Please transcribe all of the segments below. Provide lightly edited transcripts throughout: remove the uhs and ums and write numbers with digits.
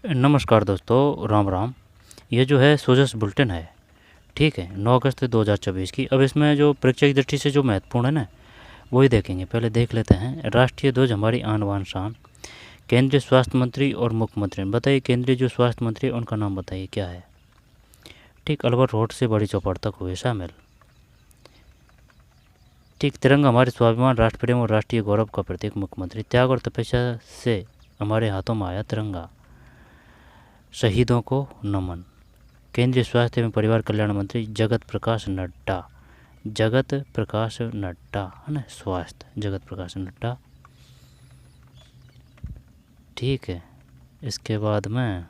नमस्कार दोस्तों, राम राम। ये जो है सोजस बुलेटिन है, ठीक है, 9 अगस्त 2024 की। अब इसमें जो परीक्षा की दृष्टि से जो महत्वपूर्ण है ना, वही देखेंगे। पहले देख लेते हैं। राष्ट्रीय ध्वज हमारी आन बान शान। केंद्रीय स्वास्थ्य मंत्री और मुख्यमंत्री, बताइए केंद्रीय जो स्वास्थ्य मंत्री है उनका नाम बताइए क्या है। ठीक, अलवर रोड से बड़ी चौपाट तक हुए शामिल। ठीक, तिरंगा हमारे स्वाभिमान, राष्ट्र प्रेम और राष्ट्रीय गौरव का प्रतीक। मुख्यमंत्री, त्याग और तपस्या से हमारे हाथों में आया तिरंगा, शहीदों को नमन। केंद्रीय स्वास्थ्य एवं परिवार कल्याण मंत्री जगत प्रकाश नड्डा, जगत प्रकाश नड्डा है ना, स्वास्थ्य जगत प्रकाश नड्डा। ठीक है, इसके बाद में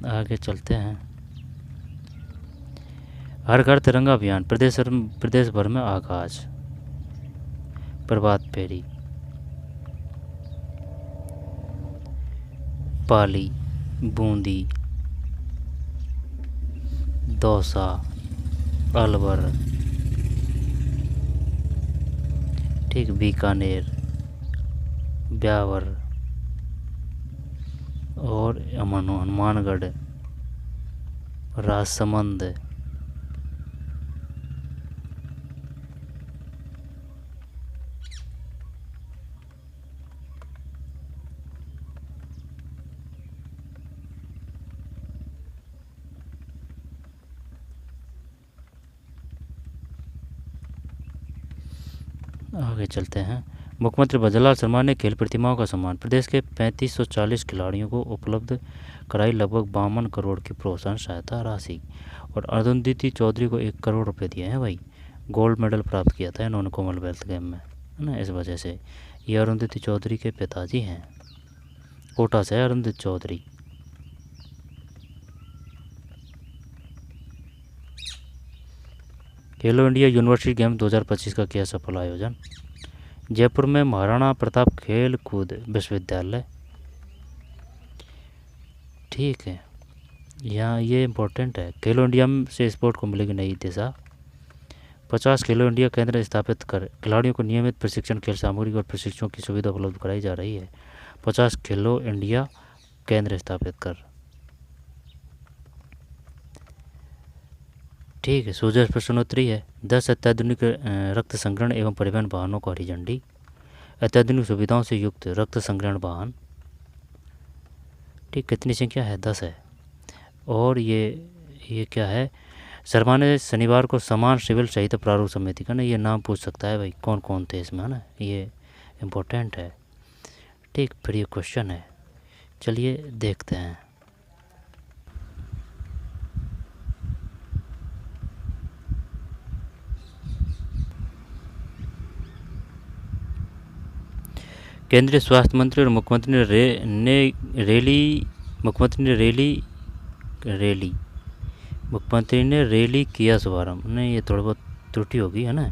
आगे चलते हैं। हर घर तिरंगा अभियान प्रदेश भर में आगाज। प्रभात फेरी, पाली, बूंदी, दौसा, अलवर, ठीक, बीकानेर, ब्यावर और हनुमानगढ़, राजसमंद, आगे चलते हैं। मुख्यमंत्री भजनलाल शर्मा ने खेल प्रतिमाओं का सम्मान। प्रदेश के 3540 खिलाड़ियों को उपलब्ध कराई लगभग 52 करोड़ की प्रोत्साहन सहायता राशि। और अरुंधति चौधरी को 1 करोड़ रुपए दिए हैं भाई। गोल्ड मेडल प्राप्त किया था इन्होंने कॉमनवेल्थ गेम में, है ना। इस वजह से ये अरुंधति चौधरी के पिताजी हैं, कोटा से है अरुंधति चौधरी। खेलो इंडिया यूनिवर्सिटी गेम 2025 का किया सफल आयोजन। जयपुर में महाराणा प्रताप खेल कूद विश्वविद्यालय। ठीक है, यहाँ ये इम्पोर्टेंट है। खेलो इंडिया से स्पोर्ट को मिलेगी नई दिशा। 50 खेलो इंडिया केंद्र स्थापित कर खिलाड़ियों को नियमित प्रशिक्षण, खेल सामग्री और प्रशिक्षकों की सुविधा उपलब्ध कराई जा रही है। 50 खेलो इंडिया केंद्र स्थापित कर। ठीक है, सोजस प्रश्नोत्तरी है। 10 अत्याधुनिक रक्त संग्रहण एवं परिवहन वाहनों को हरी झंडी। अत्याधुनिक सुविधाओं से युक्त रक्त संग्रहण वाहन। ठीक, कितनी संख्या है? 10 है। और ये क्या है? शर्मा ने शनिवार को समान सिविल संहिता प्रारूप समिति का ना, ये नाम पूछ सकता है भाई, कौन कौन थे इसमें, है ना, ये इम्पोर्टेंट है। ठीक, फिर ये क्वेश्चन है, चलिए देखते हैं। केंद्रीय स्वास्थ्य मंत्री और मुख्यमंत्री ने रैली किया शुभारंभ। नहीं, ये थोड़ा बहुत त्रुटि होगी, है ना।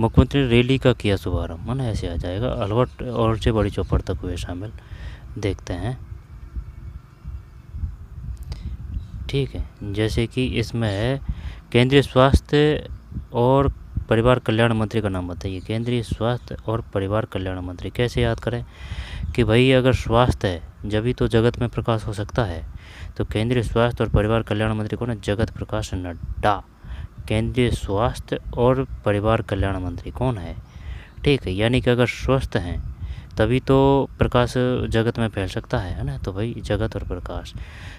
मुख्यमंत्री ने रैली का किया शुभारंभ, है ना, ऐसे आ जाएगा। अलवर और से बड़ी चौपड़ तक हुए शामिल। देखते हैं। ठीक है, जैसे कि इसमें है केंद्रीय स्वास्थ्य और परिवार कल्याण मंत्री का नाम बताइए। केंद्रीय स्वास्थ्य और परिवार कल्याण मंत्री कैसे याद करें कि भाई अगर स्वास्थ्य है जब ही तो जगत में प्रकाश हो सकता है। तो केंद्रीय स्वास्थ्य और परिवार कल्याण मंत्री कौन है? जगत प्रकाश नड्डा। केंद्रीय स्वास्थ्य और परिवार कल्याण मंत्री कौन है? ठीक है, यानी कि अगर स्वस्थ हैं तभी तो प्रकाश जगत में फैल सकता है ना। तो भाई जगत और प्रकाश,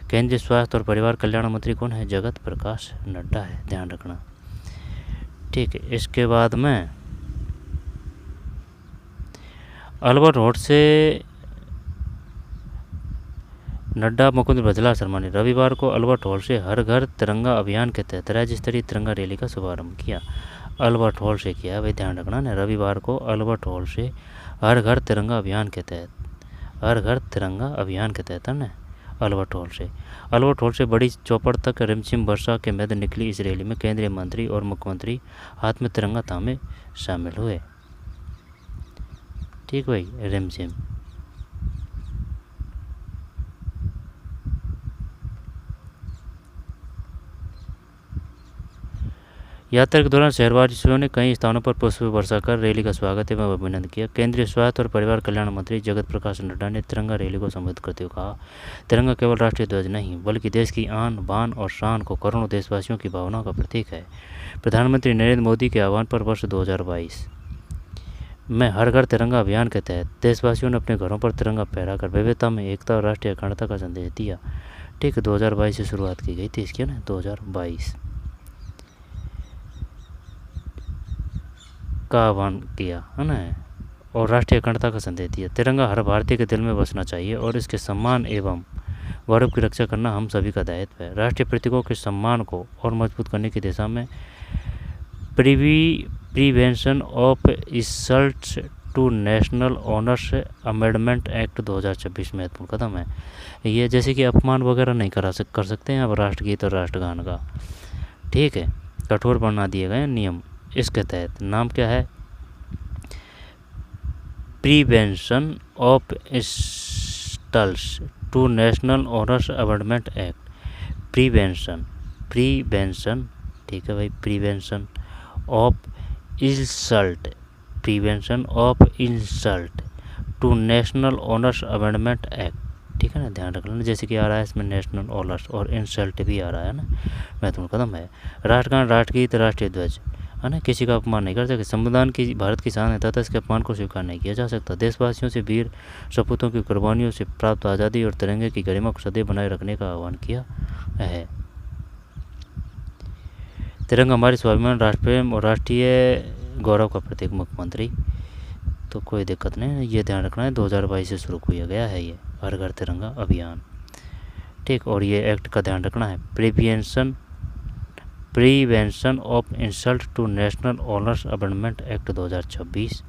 केंद्रीय स्वास्थ्य और परिवार कल्याण मंत्री कौन है? जगत प्रकाश नड्डा है, ध्यान रखना। ठीक है, इसके बाद में अलवर रोड से नड्डा, मुख्यमंत्री भजनलाल शर्मा ने रविवार को अलवर हॉल से हर घर तिरंगा अभियान के तहत राज्य स्तरीय तिरंगा रैली का शुभारंभ किया। अलवर हॉल से किया भाई, ध्यान रखना ना। रविवार को अलवर हॉल से हर घर तिरंगा अभियान के तहत, हर घर तिरंगा अभियान के तहत, है ना, अलवर हॉल से बड़ी चौपड़ तक रिमझिम वर्षा के मध्य निकली इस रैली में केंद्रीय मंत्री और मुख्यमंत्री हाथ में तिरंगा थामे शामिल हुए। ठीक भाई, रिमझिम। यात्रा के दौरान शहरवासियों ने कई स्थानों पर पुष्प वर्षा कर रैली का स्वागत एवं अभिनंदन किया। केंद्रीय स्वास्थ्य और परिवार कल्याण मंत्री जगत प्रकाश नड्डा ने तिरंगा रैली को संबोधित करते हुए कहा, तिरंगा केवल राष्ट्रीय ध्वज नहीं बल्कि देश की आन बान और शान को करोड़ों देशवासियों की भावनाओं का प्रतीक है। प्रधानमंत्री नरेंद्र मोदी के आह्वान पर वर्ष 2022 में हर घर तिरंगा अभियान के तहत देशवासियों ने अपने घरों पर तिरंगा फहराकर विविधता में एकता और राष्ट्रीय अखंडता का संदेश दिया। ठीक, 2022 से शुरुआत की गई थी इसकी ना, 2022 का आह्वान किया है ना, और राष्ट्रीय अखंडता का संदेश दिया। तिरंगा हर भारतीय के दिल में बसना चाहिए और इसके सम्मान एवं गौरव की रक्षा करना हम सभी का दायित्व है। राष्ट्रीय प्रतीकों के सम्मान को और मजबूत करने की दिशा में prevention of insults to national honours amendment act 2026 महत्वपूर्ण कदम है। ये जैसे कि अपमान वगैरह नहीं कर सकते हैं अब राष्ट्रगीत और राष्ट्रगान का, ठीक है, कठोर बना दिए गए नियम। इसके तहत नाम क्या है, prevention of insults to national honours amendment act. Prevention, ठीक है भाई, prevention of insult, prevention of insult to national honours amendment act, ठीक है ना, ध्यान रख लेना। जैसे कि आ रहा है इसमें नेशनल ऑनर्स और इंसल्ट भी आ रहा है ना, महत्वपूर्ण कदम है। राष्ट्रगान, राष्ट्रगीत, राष्ट्रीय ध्वज है ना, किसी का अपमान नहीं कर सकते। संविधान की भारत की शान है तथा इसके अपमान को स्वीकार नहीं किया जा सकता। देशवासियों से वीर सपूतों की कुर्बानियों से प्राप्त आज़ादी और तिरंगे की गरिमा को सदैव बनाए रखने का आह्वान किया है। तिरंगा हमारे स्वाभिमान, राष्ट्रप्रेम और राष्ट्रीय गौरव का प्रतीक। मुख्यमंत्री, तो कोई दिक्कत नहीं, ये ध्यान रखना है 2022 से शुरू किया गया है ये हर घर तिरंगा अभियान, ठीक। और ये एक्ट का ध्यान रखना है, prevention of insult to national honours amendment act 2026।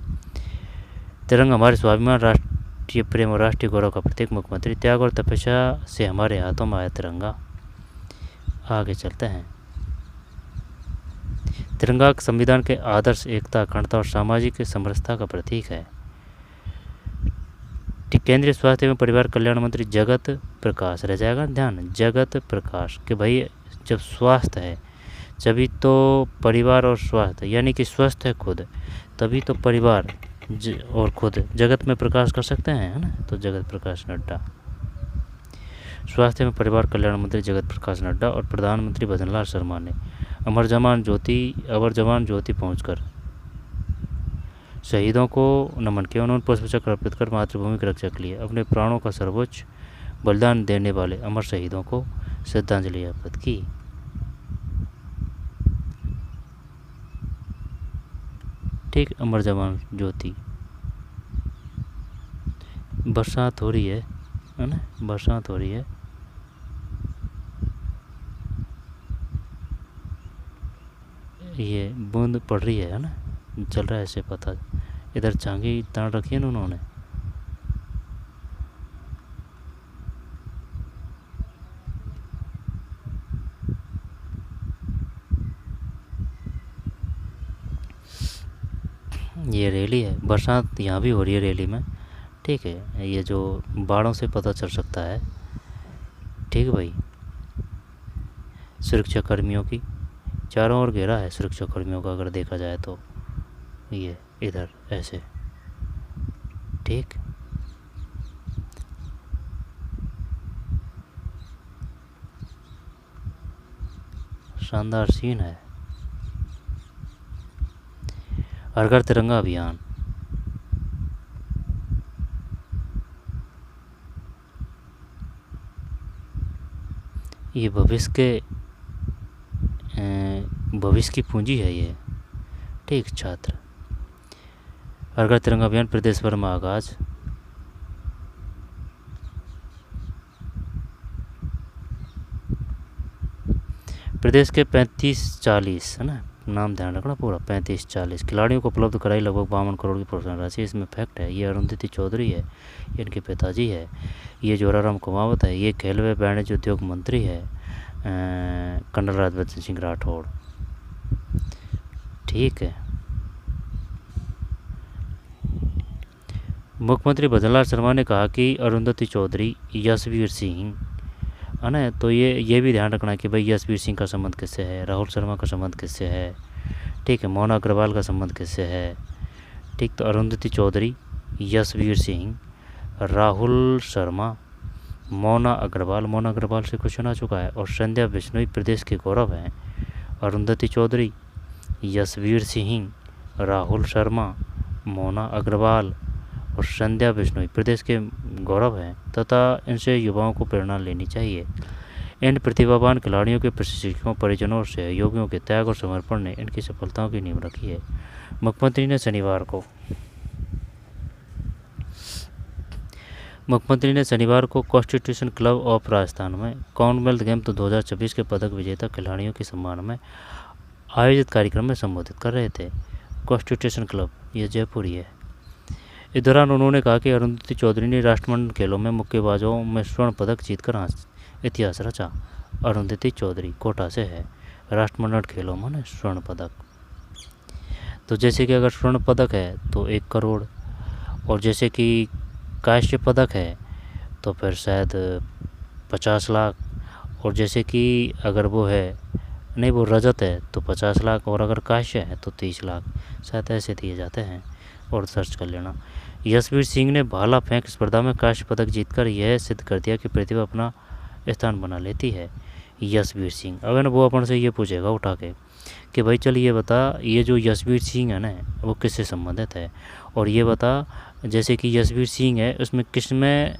तिरंगा हमारे स्वाभिमान, राष्ट्रीय प्रेम और राष्ट्रीय गौरव का प्रतीक। मुख्यमंत्री, त्याग और तपस्या से हमारे हाथों में आया तिरंगा। आगे चलते हैं। तिरंगा संविधान के आदर्श, एकता, अखंडता और सामाजिक समरसता का प्रतीक है। केंद्रीय स्वास्थ्य एवं परिवार कल्याण मंत्री जगत प्रकाश, रह जाएगा ध्यान, जगत प्रकाश, कि भाई जब स्वास्थ्य है तभी तो परिवार और स्वास्थ्य, यानी कि स्वस्थ है खुद तभी तो परिवार और खुद जगत में प्रकाश कर सकते हैं, है ना। तो जगत प्रकाश नड्डा, स्वास्थ्य एवं परिवार कल्याण मंत्री जगत प्रकाश नड्डा और प्रधानमंत्री भजनलाल शर्मा ने अमर जवान ज्योति पहुंचकर शहीदों को नमन किया। उन्होंने पुष्पचक्र अर्पित कर मातृभूमि की रक्षा के लिए अपने प्राणों का सर्वोच्च बलिदान देने वाले अमर शहीदों को श्रद्धांजलि अर्पित की। ठीक, अमर जवान ज्योति। बरसात हो रही है ना, बरसात हो रही है। ये बूंद पड़ रही है ना, चल रहा है ऐसे पता। इधर झांकी तान रखी है ना उन्होंने। ये रैली है, बरसात यहाँ भी हो रही है रैली में, ठीक है। ये जो बाढ़ों से पता चल सकता है, ठीक है भाई। सुरक्षा कर्मियों की चारों ओर घेरा है सुरक्षा कर्मियों का, अगर देखा जाए तो ये इधर ऐसे, ठीक। शानदार सीन है। हर घर तिरंगा अभियान, ये भविष्य की पूंजी है ये, ठीक। छात्र, हर घर तिरंगा अभियान प्रदेश भर में आगाज। प्रदेश के 35-40, है ना, नाम ध्यान रखना पूरा, 35-40 खिलाड़ियों को उपलब्ध कराई लगभग 52 करोड़ की प्रोत्साहन राशि। इसमें फैक्ट है, ये अरुंधति चौधरी है, ये इनके पिताजी है। ये जोराराम कुमावत है, ये खेल व वाणिज्य उद्योग मंत्री है कर्नल राज्यवर्धन सिंह राठौड़, ठीक है। मुख्यमंत्री भजनलाल शर्मा ने कहा कि अरुंधति चौधरी, यशवीर सिंह, है ना, तो ये भी ध्यान रखना है कि भाई यशवीर सिंह का संबंध किससे है, राहुल शर्मा का संबंध किससे है, ठीक है, मोना अग्रवाल का संबंध किससे है? ठीक, तो अरुंधति चौधरी, यशवीर सिंह, राहुल शर्मा, मोना अग्रवाल से क्वेश्चन आ चुका है, और संध्या बिश्नोई प्रदेश के गौरव हैं। अरुंधति चौधरी, यशवीर सिंह, राहुल शर्मा, मोना अग्रवाल और संध्या बिश्नोई प्रदेश के गौरव हैं तथा इनसे युवाओं को प्रेरणा लेनी चाहिए। इन प्रतिभावान खिलाड़ियों के प्रशिक्षकों, परिजनों और सहयोगियों के त्याग और समर्पण ने इनकी सफलताओं की नींव रखी है। मुख्यमंत्री ने शनिवार को कॉन्स्टिट्यूशन क्लब ऑफ राजस्थान में कॉमनवेल्थ गेम 2026 के पदक विजेता खिलाड़ियों के सम्मान में आयोजित कार्यक्रम में संबोधित कर रहे थे। कॉन्स्टिट्यूशन क्लब ये जयपुर ही है। इस दौरान उन्होंने कहा कि अरुंधति चौधरी ने राष्ट्रमंडल खेलों में मुक्केबाजों में स्वर्ण पदक जीतकर इतिहास रचा। अरुंधति चौधरी कोटा से है। राष्ट्रमंडल खेलों में स्वर्ण पदक, तो जैसे कि अगर स्वर्ण पदक है तो 1 करोड़, और जैसे कि कांस्य पदक है तो फिर शायद 50 लाख, और जैसे कि अगर वो रजत है तो 50 लाख, और अगर कांस्य है तो 30 लाख, शायद ऐसे दिए जाते हैं, और सर्च कर लेना। यशवीर सिंह ने भाला फेंक स्पर्धा में कांस्य पदक जीतकर यह सिद्ध कर दिया कि प्रतिभा अपना स्थान बना लेती है। यशवीर सिंह, अगर वो अपन से ये पूछेगा उठा के कि भाई चल ये बता, ये जो यशवीर सिंह है ना वो किससे संबंधित है, और ये बता जैसे कि यशवीर सिंह है उसमें किस में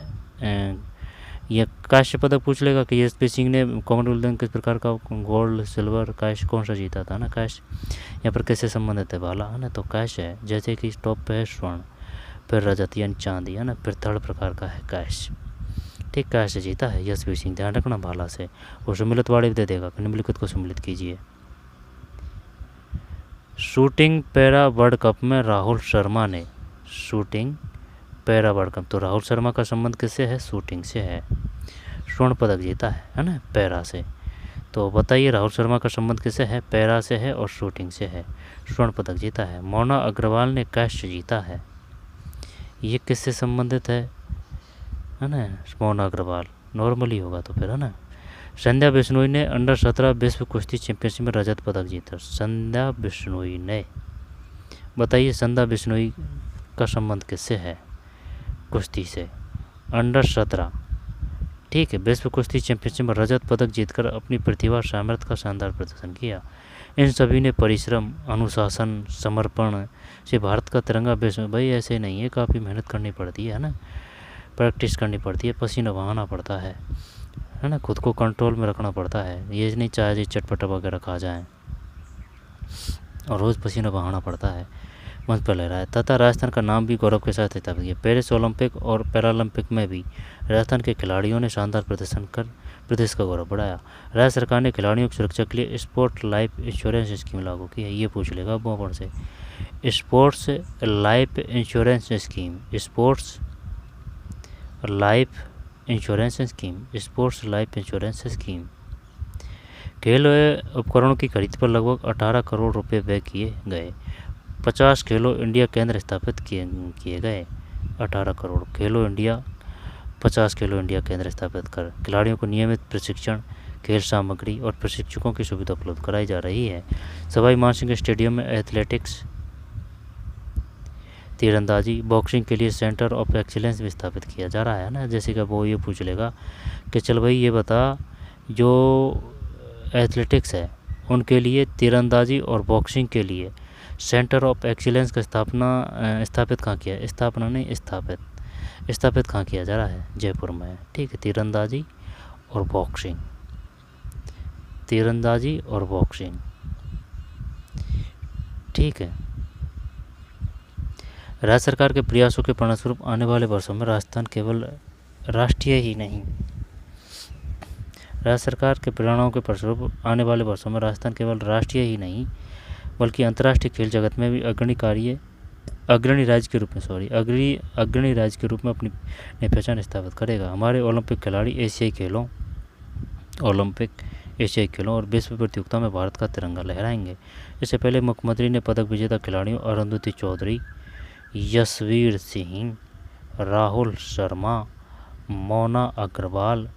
ये कांस्य पदक पूछ लेगा कि यशवीर सिंह ने कॉमनवेल्थ में किस प्रकार का गोल्ड, सिल्वर, कांस्य कौन सा जीता था ना। कांस्य यहाँ पर किससे संबंधित है? भाला है ना, तो कांस्य है। जैसे कि टॉप पे है स्वर्ण, फिर रजत यानी चांदी है ना, फिर थर्ड प्रकार का है कांस्य। ठीक, कांस्य जीता है यशवीर सिंह, ध्यान रखना भाला से। वो सम्मिलित वाड़े भी दे देगा, निम्नलिखित को सम्मिलित कीजिए। शूटिंग पैरा वर्ल्ड कप में राहुल शर्मा ने, शूटिंग पैरा वर्ल्ड कप, तो राहुल शर्मा का संबंध किससे है? शूटिंग से है। स्वर्ण पदक जीता है ना, पैरा से। तो बताइए राहुल शर्मा का संबंध किससे है? पैरा से है और शूटिंग से है, स्वर्ण पदक जीता है। मोना अग्रवाल ने कांस्य जीता है, ये किससे संबंधित है ना? मोना अग्रवाल नॉर्मली होगा तो फिर, है ना। संध्या बिश्नोई ने अंडर 17 विश्व कुश्ती चैंपियनशिप में रजत पदक जीता। संध्या बिश्नोई ने, बताइए संध्या बिश्नोई का संबंध किससे है? कुश्ती से, अंडर 17, ठीक है, विश्व कुश्ती चैंपियनशिप में रजत पदक जीतकर अपनी प्रतिभा सामर्थ्य का शानदार प्रदर्शन किया। इन सभी ने परिश्रम, अनुशासन, समर्पण से भारत का तिरंगा विश्व में, भाई ऐसे नहीं है, काफ़ी मेहनत करनी पड़ती है ना, प्रैक्टिस करनी पड़ती है, पसीना बहाना पड़ता है ना, खुद को कंट्रोल में रखना पड़ता है। ये नहीं चाहे चटपटा वगैरह खा जाएं, और रोज़ पसीना बहाना पड़ता है, मंच पर लहराया तथा राजस्थान का नाम भी गौरव के साथ स्थापित किया। पेरिस ओलंपिक और पैरालंपिक में भी राजस्थान के खिलाड़ियों ने शानदार प्रदर्शन कर प्रदेश का गौरव बढ़ाया। राज्य सरकार ने खिलाड़ियों की सुरक्षा के लिए स्पोर्ट्स लाइफ इंश्योरेंस स्कीम लागू की है। ये पूछ लेगा बोपड़ से, sports life insurance scheme, sports life insurance scheme, sports life insurance scheme. खेल उपकरणों की खरीद पर लगभग 18 करोड़ रुपए व्यय किए गए। 50 खेलो इंडिया केंद्र स्थापित किए गए। 18 करोड़, खेलो इंडिया, 50 खेलो इंडिया केंद्र स्थापित कर खिलाड़ियों को नियमित प्रशिक्षण, खेल सामग्री और प्रशिक्षकों की सुविधा उपलब्ध कराई जा रही है। सवाई मानसिंह स्टेडियम में एथलेटिक्स, तीरंदाजी, बॉक्सिंग के लिए सेंटर ऑफ एक्सीलेंस भी स्थापित किया जा रहा है ना। जैसे कि वो ये पूछ लेगा कि चल भाई ये बता, जो एथलेटिक्स है उनके लिए, तीरंदाजी और बॉक्सिंग के लिए सेंटर ऑफ एक्सीलेंस का स्थापित कहाँ किया? स्थापना नहीं, स्थापित कहाँ किया जा रहा है? जयपुर में। ठीक है, तीरंदाजी और बॉक्सिंग, तीरंदाजी और बॉक्सिंग, ठीक है। राज्य सरकार के प्रयासों के परिणामस्वरूप आने वाले वर्षों में राजस्थान केवल राष्ट्रीय ही नहीं, राज्य सरकार के प्रेरणाओं के परिणामस्वरूप आने वाले वर्षों में राजस्थान केवल राष्ट्रीय ही नहीं बल्कि अंतर्राष्ट्रीय खेल जगत में भी अग्रणी राज्य के रूप में अपनी पहचान स्थापित करेगा। हमारे ओलंपिक खिलाड़ी एशियाई खेलों और विश्व प्रतियोगिता में भारत का तिरंगा लहराएंगे। इससे पहले मुख्यमंत्री ने पदक विजेता खिलाड़ियों अरुंधति चौधरी, यशवीर सिंह, राहुल शर्मा, मोना अग्रवाल,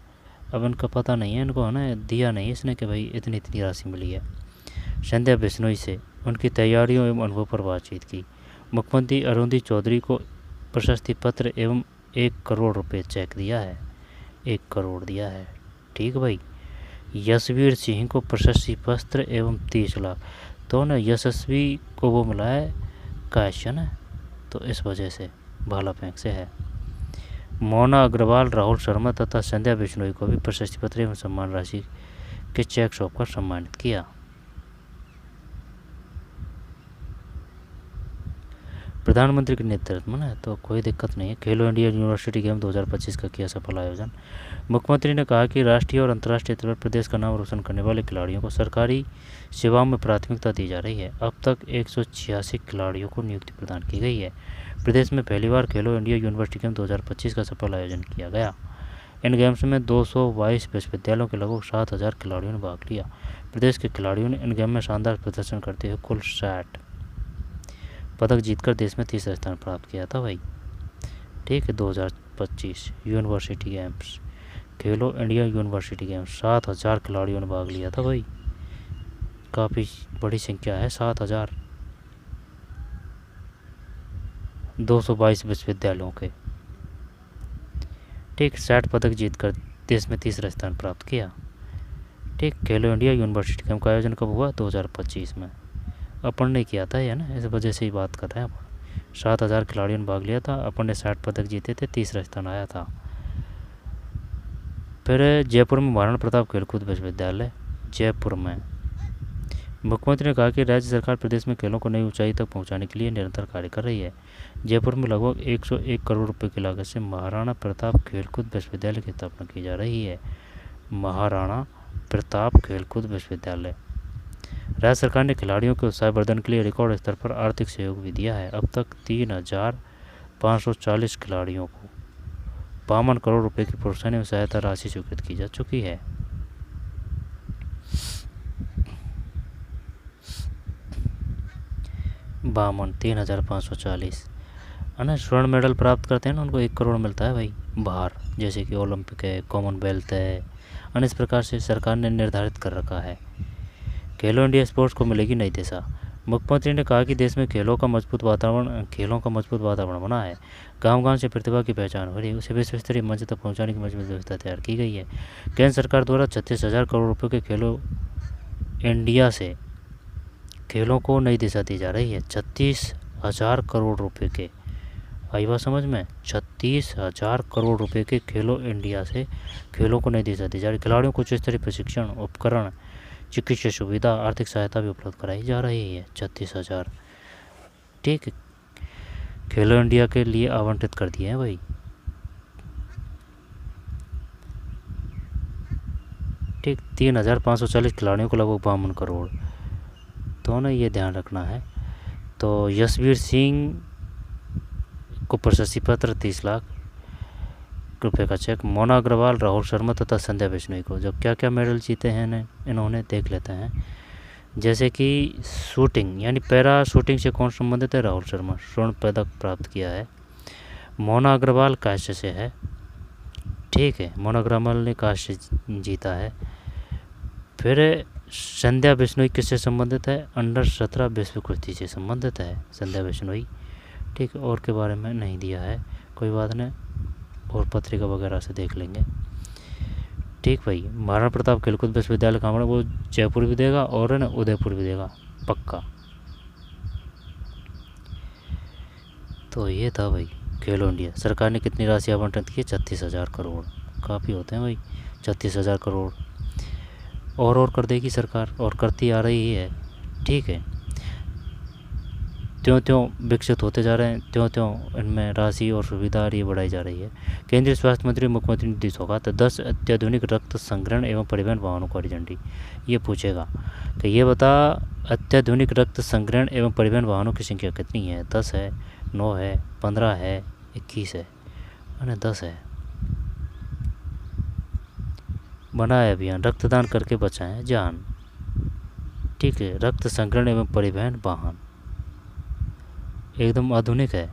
अब इनका पता नहीं है, इनको है ना दिया नहीं इसने कि भाई इतनी राशि मिली है, संध्या बिश्नोई से उनकी तैयारियों एवं अनुभव पर बातचीत की। मुख्यमंत्री अरुंधति चौधरी को प्रशस्ति पत्र एवं 1 करोड़ रुपये चेक दिया है, 1 करोड़ दिया है। ठीक भाई। यशवीर सिंह को प्रशस्ति पत्र एवं 30 लाख। तो ना यशस्वी को वो मिला है कैश है ना, तो इस वजह से भाला फेंक से है। मोना अग्रवाल, राहुल शर्मा तथा संध्या बिश्नोई को भी प्रशस्ति पत्र एवं सम्मान राशि के चेक सौंपकर सम्मानित किया। प्रधानमंत्री के नेतृत्व में तो कोई दिक्कत नहीं है। खेलो इंडिया यूनिवर्सिटी गेम 2025 का किया सफल आयोजन। मुख्यमंत्री ने कहा कि राष्ट्रीय और अंतर्राष्ट्रीय स्तर पर प्रदेश का नाम रोशन करने वाले खिलाड़ियों को सरकारी सेवाओं में प्राथमिकता दी जा रही है। अब तक 186 खिलाड़ियों को नियुक्ति प्रदान की गई है। प्रदेश में पहली बार खेलो इंडिया यूनिवर्सिटी गेम 2025 का सफल आयोजन किया गया। इन गेम्स में 222 विश्वविद्यालयों के लगभग 7,000 खिलाड़ियों ने भाग लिया। प्रदेश के खिलाड़ियों ने इन गेम में शानदार प्रदर्शन करते हुए कुल 60 पदक जीतकर देश में तीसरा स्थान प्राप्त किया था भाई। ठीक है। 2025 यूनिवर्सिटी गेम्स, खेलो इंडिया यूनिवर्सिटी गेम्स 7,000 खिलाड़ियों ने भाग लिया था भाई। काफ़ी बड़ी संख्या है, 7,000, 222 विश्वविद्यालयों के। ठीक। 60 पदक जीतकर देश में तीसरा स्थान प्राप्त किया। ठीक। खेलो इंडिया यूनिवर्सिटी गेम का आयोजन कब हुआ? 2025 में। अपन ने किया था या ना, इस वजह से ही बात कर रहे हैं अपन। 7,000 खिलाड़ियों ने भाग लिया था, अपन ने 60 पदक जीते थे, तीसरा स्थान आया था। फिर जयपुर में महाराणा प्रताप खेलकूद विश्वविद्यालय, जयपुर में। मुख्यमंत्री ने कहा कि राज्य सरकार प्रदेश में खेलों को नई ऊंचाई तक पहुंचाने के लिए निरंतर कार्य कर रही है। जयपुर में लगभग 101 करोड़ रुपए की लागत से महाराणा प्रताप खेलकूद विश्वविद्यालय की स्थापना की जा रही है। महाराणा प्रताप खेलकूद विश्वविद्यालय। राज्य सरकार ने खिलाड़ियों के उत्साहवर्धन के लिए रिकॉर्ड स्तर पर आर्थिक सहयोग भी दिया है। अब तक 3,540 खिलाड़ियों को 52 करोड़ रुपए की प्रोत्साहन एवं सहायता राशि स्वीकृत की जा चुकी है। बामन 3,540 है। स्वर्ण मेडल प्राप्त करते हैं ना, उनको 1 करोड़ मिलता है भाई बाहर, जैसे कि ओलंपिक है, कॉमनवेल्थ है। इस प्रकार से सरकार ने निर्धारित कर रखा है। खेलो इंडिया स्पोर्ट्स को मिलेगी नई दिशा। मुख्यमंत्री ने कहा कि देश में खेलों का मजबूत वातावरण बना है। गांव-गांव से प्रतिभा की पहचान हो रही है, उसे विश्व स्तरीय मंच तक पहुंचाने की मजबूत व्यवस्था तैयार की गई है। केंद्र सरकार द्वारा 36,000 करोड़ रुपये के खेलो इंडिया से खेलों को नई दिशा दी जा रही है। 36,000 करोड़ रुपये के, आई बात समझ में, 36,000 करोड़ रुपये के खेलो इंडिया से खेलों को नई दिशा दी जा रही है। खिलाड़ियों को उच्च स्तरीय प्रशिक्षण, उपकरण, चिकित्सा सुविधा, आर्थिक सहायता भी उपलब्ध कराई जा रही है। 36,000 ठीक खेलो इंडिया के लिए आवंटित कर दिए हैं भाई। ठीक। 3,540 खिलाड़ियों को लगभग 52 करोड़, तो ना ये ध्यान रखना है। तो यशवीर सिंह को प्रशस्ति पत्र 30 लाख रुपए का चेक। मोना अग्रवाल, राहुल शर्मा तथा संध्या बिश्नोई को जब क्या क्या मेडल जीते हैं इन्होंने देख लेते हैं। जैसे कि शूटिंग यानी पैरा शूटिंग से कौन संबंधित है? राहुल शर्मा, स्वर्ण पदक प्राप्त किया है। मोना अग्रवाल कांस्य से है। ठीक है। मोना अग्रवाल ने कांस्य जीता है। फिर संध्या बिश्नोई किससे संबंधित है? अंडर 17 विश्व कुश्ती से संबंधित है संध्या बिश्नोई। ठीक है। और के बारे में नहीं दिया है, कोई बात नहीं, और पत्रिका वगैरह से देख लेंगे। ठीक भाई। महाराणा प्रताप खेलकूद विश्वविद्यालय का वो जयपुर भी देगा और ना उदयपुर भी देगा पक्का। तो ये था भाई खेलो इंडिया। सरकार ने कितनी राशि आवंटित की? 36,000 करोड़। काफ़ी होते हैं भाई 36,000 करोड़। और कर देगी सरकार, और करती आ रही है। ठीक है। त्यों त्यों विकसित होते जा रहे हैं, त्यों त्यों इनमें राशि और सुविधा ये बढ़ाई जा रही है। केंद्रीय स्वास्थ्य मंत्री मुख्यमंत्री ने दी सौगात 10 अत्याधुनिक रक्त संग्रहण एवं परिवहन वाहनों को हरी झंडी। ये पूछेगा कि ये बता अत्याधुनिक रक्त संग्रहण एवं परिवहन वाहनों की संख्या कितनी है? 10 है, 9 है, 15 है, 21 है, 10 है। बनाए अभियान रक्तदान करके बचाएं जान। ठीक है। रक्त संग्रहण एवं परिवहन वाहन एकदम आधुनिक है।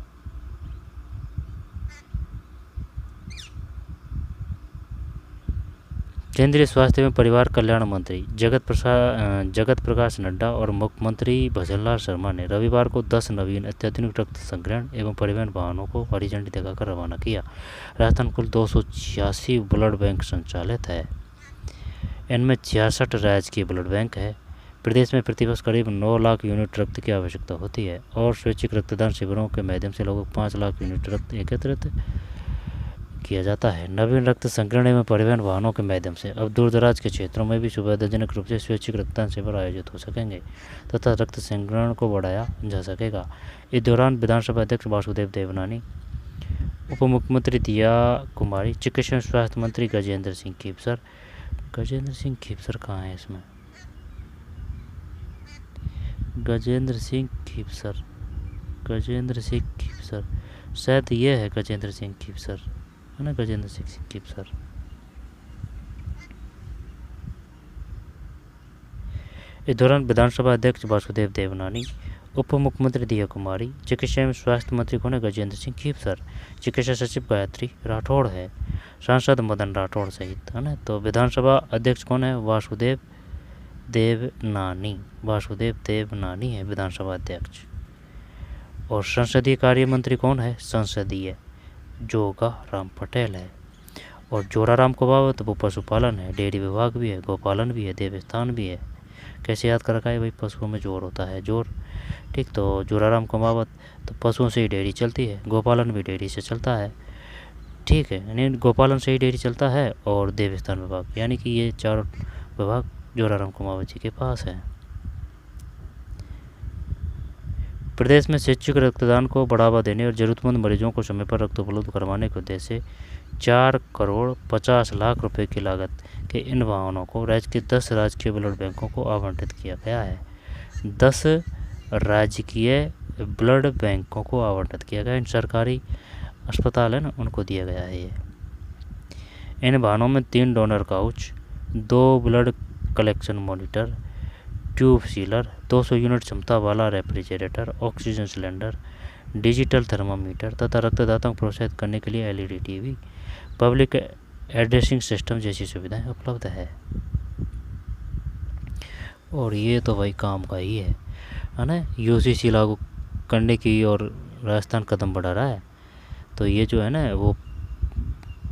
केंद्रीय स्वास्थ्य एवं परिवार कल्याण मंत्री जगत प्रकाश नड्डा और मुख्यमंत्री भजनलाल शर्मा ने रविवार को 10 नवीन अत्याधुनिक रक्त संग्रहण एवं परिवहन वाहनों को हरी झंडी दिखाकर रवाना किया। राजस्थान कुल 286 ब्लड बैंक संचालित है। इनमें 66 राजकीय ब्लड बैंक है। प्रदेश में प्रतिवर्ष करीब 9 लाख यूनिट रक्त की आवश्यकता होती है और स्वैच्छिक रक्तदान शिविरों के माध्यम से लगभग 5 लाख यूनिट रक्त एकत्रित किया जाता है। नवीन रक्त संग्रहण एवं परिवहन वाहनों के माध्यम से अब दूरदराज के क्षेत्रों में भी सुविधाजनक रूप से स्वैच्छिक रक्तदान शिविर आयोजित हो सकेंगे तथा रक्त संग्रहण को बढ़ाया जा सकेगा। इस दौरान विधानसभा अध्यक्ष वासुदेव देवनानी, उप मुख्यमंत्री दिया कुमारी, चिकित्सा एवं स्वास्थ्य मंत्री गजेंद्र सिंह खीपसर कहाँ है इसमें? गजेंद्र सिंह खीपसर शायद ये है गजेंद्र सिंह खीपसर, है ना? गजेंद्र सिंह खीपसर। इस दौरान विधानसभा अध्यक्ष वासुदेव देवनानी, उप मुख्यमंत्री दिया कुमारी, चिकित्सा एवं स्वास्थ्य मंत्री कौन है? गजेंद्र सिंह खीपसर, चिकित्सा सचिव गायत्री राठौड़ है, सांसद मदन राठौड़ सहित, है ना? तो विधानसभा अध्यक्ष कौन है? वासुदेव देवनानी है विधानसभा अध्यक्ष। और संसदीय कार्य मंत्री कौन है? संसदीय जोगा राम पटेल है। और जोराराम कुमावत वो पशुपालन है, डेयरी विभाग भी है, गोपालन भी है, देवस्थान भी है। कैसे याद कर रखा है भाई? पशुओं में जोर होता है, जोर, ठीक। तो जोराराम कुमावत तो पशुओं से ही डेयरी चलती है, गोपालन भी डेयरी से चलता है, ठीक है, यानी गोपालन से ही डेयरी चलता है। और देवस्थान विभाग, यानी कि ये 4 विभाग जोराराम कुमावत जी के पास है। प्रदेश में स्वैच्छिक रक्तदान को बढ़ावा देने और जरूरतमंद मरीजों को समय पर रक्त उपलब्ध करवाने के उद्देश्य से 4,50,00,000 रुपए की लागत के इन वाहनों को राज्य के 10 राजकीय ब्लड बैंकों को आवंटित किया गया है। 10 राजकीय ब्लड बैंकों को आवंटित किया गया। इन सरकारी अस्पताल है ना, उनको दिया गया है ये। इन वाहनों में 3 donor couch, 2 blood collection monitor, tube sealer, 200 unit क्षमता वाला refrigerator, oxygen cylinder, digital thermometer तथा रक्तदाताओं को प्रोत्साहित करने के लिए LED TV, public addressing system जैसी सुविधाएं उपलब्ध है। और ये तो भाई काम का ही है ना? UCC लागू करने की और राजस्थान कदम बढ़ा रहा है, तो ये जो है ना वो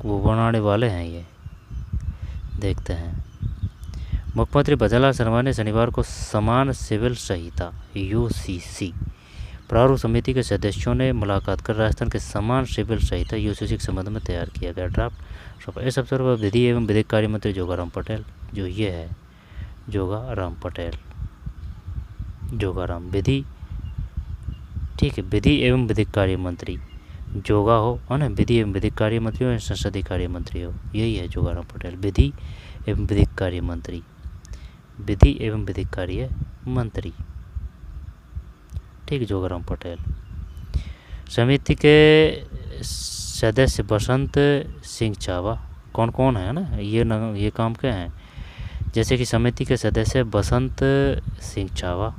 बनाने वाले हैं, ये देखते हैं। मुख्यमंत्री भजनलाल शर्मा ने शनिवार को समान सिविल संहिता UCC प्रारूप समिति के सदस्यों ने मुलाकात कर राजस्थान के समान सिविल संहिता UCC के संबंध में तैयार किया गया ड्राफ्ट। इस अवसर पर विधि एवं विधिक कार्य मंत्री जोगाराम पटेल, जो ये है जोगाराम पटेल, जोगाराम विधि, ठीक है, विधि एवं विधिक कार्य मंत्री, जोगा हो, है ना? विधि एवं विधिक कार्य मंत्री हो या संसदीय कार्य मंत्री हो, यही है जोगाराम पटेल, विधि एवं विधिक कार्य मंत्री, विधि एवं विधिक कार्य मंत्री, ठीक, जोगाराम पटेल। समिति के सदस्य बसंत सिंह चावा कौन कौन है ना? ये काम क्या है? जैसे कि समिति के सदस्य बसंत सिंह चावा,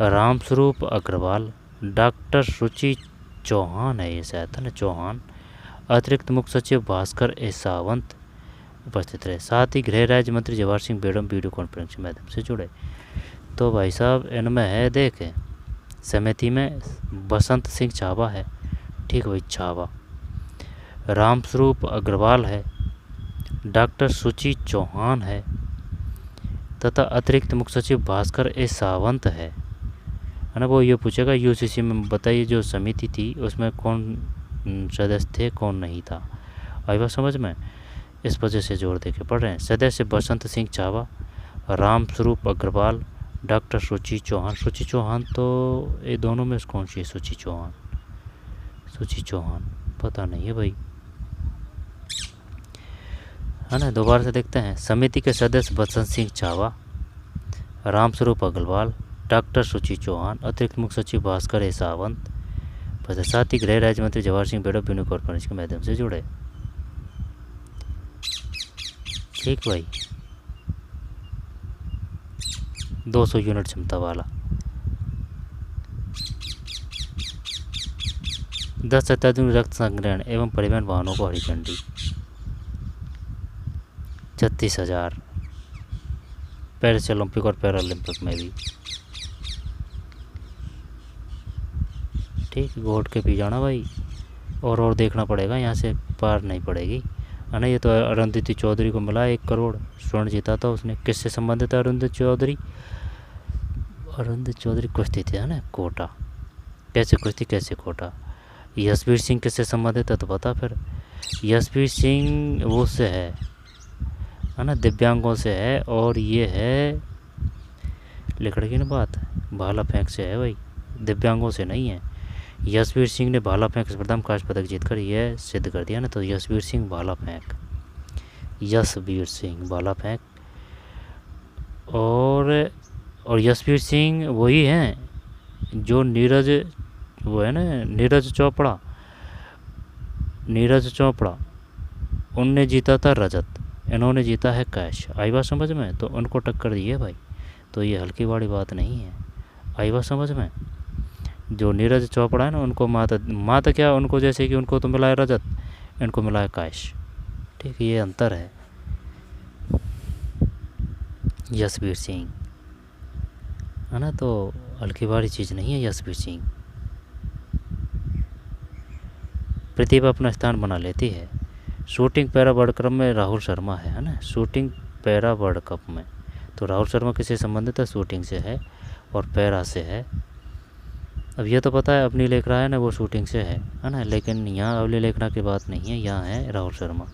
रामस्वरूप अग्रवाल, डॉक्टर रुचि चौहान है, ये शायद है ना, चौहान, अतिरिक्त मुख्य सचिव भास्कर ए सावंत उपस्थित रहे। साथ ही गृह राज्य मंत्री जवाहर सिंह बेड़म वीडियो कॉन्फ्रेंस के माध्यम से जुड़े। तो भाई साहब इनमें है, देखें, समिति में बसंत सिंह चावा है, ठीक भाई, चावा, रामस्वरूप अग्रवाल है, डॉक्टर सुचि चौहान है तथा अतिरिक्त मुख्य सचिव भास्कर ए सावंत है ना? वो ये पूछेगा UCC में बताइए जो समिति थी उसमें कौन सदस्य थे, कौन नहीं था। आई बात समझ में? इस वजह से जोर दे के पढ़ रहे हैं। सदस्य बसंत सिंह चावा, रामस्वरूप अग्रवाल, डॉक्टर सुचि चौहान। सुचि चौहान तो ये दोनों में कौन सी है? सुचि चौहान पता नहीं है भाई, है ना? दोबारा से देखते हैं। समिति के सदस्य बसंत सिंह चावा, रामस्वरूप अग्रवाल, डॉक्टर सुचि चौहान, अतिरिक्त मुख्य सचिव भास्कर ए सावंत, साथ ही गृह राज्य मंत्री जवाहर सिंह बेड़म वीडियो कॉन्फ्रेंस के माध्यम से जुड़े। ठीक भाई, 200 यूनिट क्षमता वाला 10 अत्याधुनिक रक्त संग्रहण एवं परिवहन वाहनों को हरी झंडी। 36,000 पेरिस ओलंपिक और पैरालंपिक में भी। ठीक, घोट के पी जाना भाई, और देखना पड़ेगा, यहाँ से पार नहीं पड़ेगी, है ना। ये तो अरुंधति चौधरी को मिला 1 करोड़, स्वर्ण जीता था उसने। किससे संबंधित है अरुंधति चौधरी? अरुंधति चौधरी कुश्ती थी, है ना, कोटा। कैसे कुश्ती, कैसे कोटा। यशवीर सिंह किससे संबंधित है तो पता फिर। यशवीर सिंह वो से है ना, दिव्यांगों से है, और ये है लिखड़ की ना बात, भाला फेंक से है भाई, दिव्यांगों से नहीं है। यशवीर सिंह ने भाला फेंक स्पर्धा में कांस्य पदक जीतकर यह सिद्ध कर दिया ना, तो यशवीर सिंह भाला फेंक, यशवीर सिंह भाला फेंक। और यशवीर सिंह वही हैं जो नीरज, वो है ना नीरज चोपड़ा, उनने जीता था रजत, इन्होंने जीता है कैश। आई बात समझ में? तो उनको टक्कर दी है भाई, तो ये हल्की वाली बात नहीं है। आई बात समझ में? जो नीरज चोपड़ा है ना, उनको माता क्या, उनको जैसे कि उनको तो मिला है रजत, इनको मिला है कैश। ठीक, ये अंतर है। यशवीर सिंह, है ना, तो हल्की वाली चीज़ नहीं है यशवीर सिंह। प्रतिभा अपना स्थान बना लेती है। शूटिंग पैरा वर्ल्ड कप में राहुल शर्मा है ना, शूटिंग पैरा वर्ल्ड कप में, तो राहुल शर्मा किससे संबंधित है? शूटिंग से है और पैरा से है। अब ये तो पता है अपनी लेख रहा है ना, वो शूटिंग से है ना, लेकिन यहाँ अवली लेखना की बात नहीं है, यहाँ है राहुल शर्मा,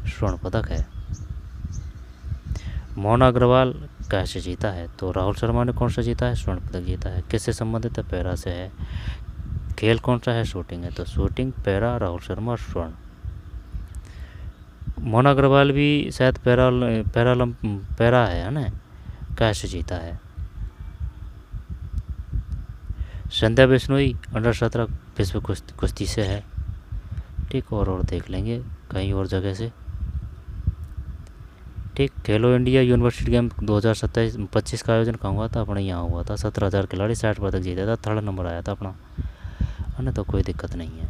स्वर्ण पदक है। मोहन अग्रवाल कैसे जीता है? तो राहुल शर्मा ने कौन सा जीता है? स्वर्ण पदक जीता है। किससे संबंधित है? पैरा से है। खेल कौन सा है? शूटिंग है, तो शूटिंग, पैरा, राहुल शर्मा और स्वर्ण। मोहन अग्रवाल भी शायद पैरा है ना, कैसे जीता है। संध्या बिश्नोई अंडर-17 विश्व कुश्ती से है। ठीक, और देख लेंगे कहीं और जगह से। ठीक, खेलो इंडिया यूनिवर्सिटी गेम 2027-25 का आयोजन कहाँ हुआ था? अपने यहाँ हुआ था। 17,000 खिलाड़ी, 60 पदक जीता था, 3rd नंबर आया था अपना, है ना, तो कोई दिक्कत नहीं है।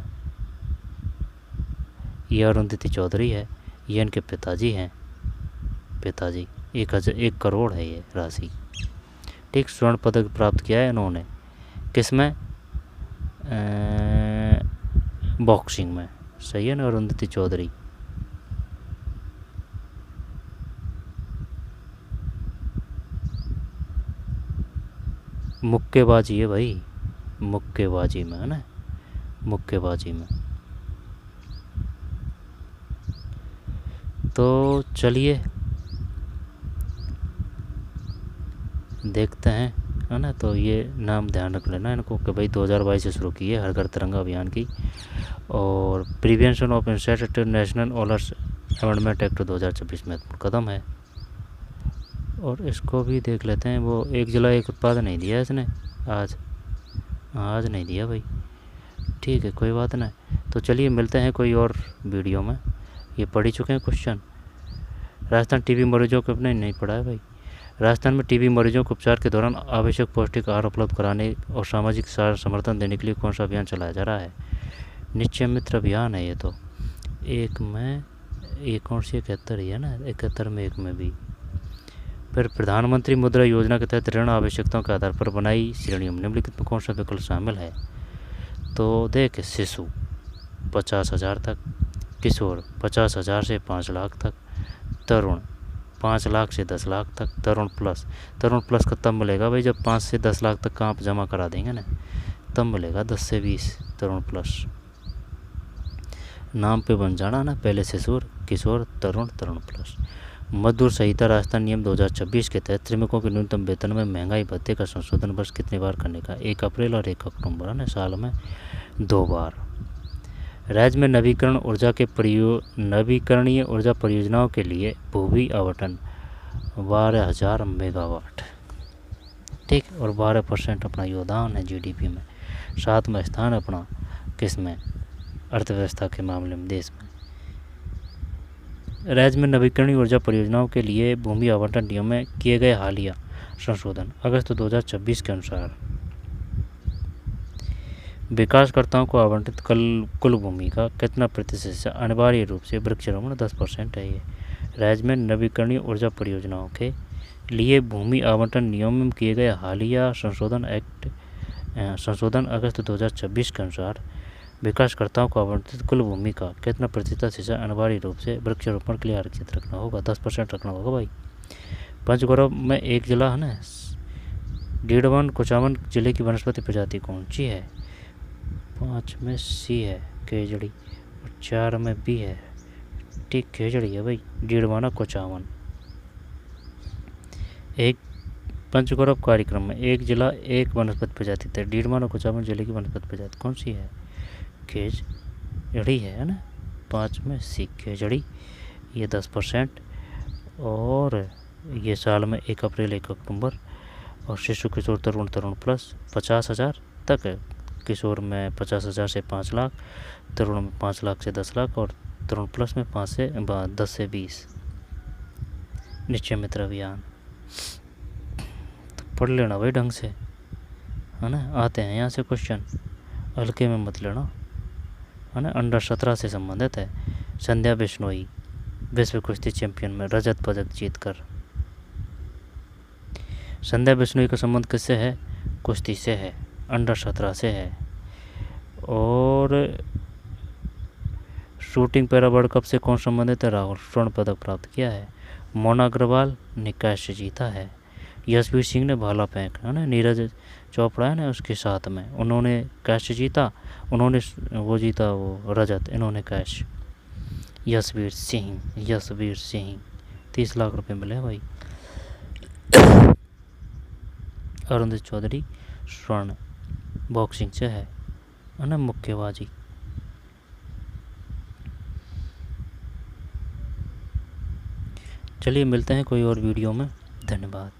ये अरुंधति चौधरी है, ये इनके पिताजी हैं, पिताजी। 1 करोड़ है ये राशि। ठीक, स्वर्ण पदक प्राप्त किया है इन्होंने, किस में? बॉक्सिंग में। सही है ना, अरुंधति चौधरी। मुक्केबाजी है भाई, मुक्केबाजी में, है ना, मुक्केबाजी में। तो चलिए देखते हैं, है ना। तो ये नाम ध्यान रख लेना इनको कि भाई 2022 से शुरू की है हर घर तिरंगा अभियान की, और prevention of insults national honours amendment act 2024 महत्वपूर्ण कदम है। और इसको भी देख लेते हैं। वो 1 जुलाई एक उत्पाद नहीं दिया इसने, आज नहीं दिया भाई। ठीक है, कोई बात नहीं। तो चलिए मिलते हैं कोई और वीडियो में। ये पढ़ ही चुके हैं क्वेश्चन। राजस्थान टीबी मरीजों को अपने नहीं पढ़ा है भाई। राजस्थान में टीबी मरीजों को उपचार के दौरान आवश्यक पौष्टिक आहार उपलब्ध कराने और सामाजिक समर्थन देने के लिए कौन सा अभियान चलाया जा रहा है? निश्चय मित्र अभियान है ये तो। एक में एक कौन सी 71 ही है ना, 71 में एक में भी। फिर प्रधानमंत्री मुद्रा योजना के तहत ऋण आवश्यकताओं के आधार पर बनाई श्रेणियों में निम्नलिखित में कौन सा विकल्प शामिल है? तो देख, शिशु 50,000 तक, किशोर 50,000 से 5 लाख तक, तरुण 5 लाख से 10 लाख तक, तरुण प्लस का तब मिलेगा भाई जब 5 से 10 लाख तक का आप जमा करा देंगे ना, तब मिलेगा 10 से 20 तरुण प्लस। नाम पे बन जाना ना, पहले शिशु, किशोर, तरुण प्लस। मजदूर संहिता राजस्थान नियम 2026 के तहत श्रमिकों के न्यूनतम वेतन में महंगाई भत्ते का संशोधन वर्ष कितनी बार करने का? 1 अप्रैल और 1 अक्टूबर, है ना, साल में 2 बार। राज्य में नवीकरणीय ऊर्जा परियोजनाओं के लिए भूमि आवंटन 12,000 मेगावाट। ठीक, और 12% अपना योगदान है जीडीपी में। 7वां स्थान अपना किस में? अर्थव्यवस्था के मामले में देश में। राज्य में नवीकरणीय ऊर्जा परियोजनाओं के लिए भूमि आवंटन नियम में किए गए हालिया संशोधन अगस्त 2026 के अनुसार विकासकर्ताओं को आवंटित कुल भूमि का कितना प्रतिशत से अनिवार्य रूप से वृक्षारोपण 10% है। ये राज्य में नवीकरणीय ऊर्जा परियोजनाओं के लिए भूमि आवंटन नियमों में किए गए हालिया संशोधन अगस्त 2026 के अनुसार विकासकर्ताओं को आवंटित कुल भूमि का कितना प्रतिशत हिस्सा अनिवार्य रूप से वृक्षारोपण के लिए आरक्षित रखना होगा? 10% रखना होगा भाई। पंचगौरव में एक जिला है ना, डीडवान कुचामन जिले की वनस्पति प्रजाति कौन सी है? 5 में सी है केजड़ी और 4 में बी है, ठीक केजड़ी है भाई, डीडवाना कुचामन। एक पंचगौरव कार्यक्रम में एक जिला एक वनस्पति प्रजाति थे, डीडवाना कुचामन जिले की वनस्पति प्रजाति कौन सी है? केजड़ी है ना, 5 में सी केजड़ी। ये 10% और ये साल में 1 अप्रैल 1 अक्टूबर। और शिशु किशोर तरुण प्लस 50,000 तक है। किशोर में 50,000 से 5 लाख, तरुण में 5 लाख से 10 लाख और तरुण प्लस में 10 से 20। निश्चय मित्र अभियान तो पढ़ लेना भाई ढंग से, है ना। आते हैं यहाँ से क्वेश्चन, हल्के में मत लेना, है ना। अंडर 17 से संबंधित है। संध्या बिश्नोई विश्व कुश्ती चैंपियन में रजत पदक जीतकर। संध्या बिश्नोई का संबंध किससे है? कुश्ती से है, अंडर 17 से है। और शूटिंग पैरा वर्ल्ड कप से कौन संबंधित है? राहुल स्वर्ण पदक प्राप्त किया है। मोना अग्रवाल ने कैश जीता है। यशवीर सिंह ने भाला फेंक, है ना, नीरज चोपड़ा है ना उसके साथ में, उन्होंने कैश जीता, उन्होंने वो जीता वो रजत, इन्होंने कैश। यशवीर सिंह 30 लाख रुपए मिले भाई। अरुंधति चौधरी स्वर्ण बॉक्सिंग से है ना, मुक्केबाजी। चलिए मिलते हैं कोई और वीडियो में, धन्यवाद।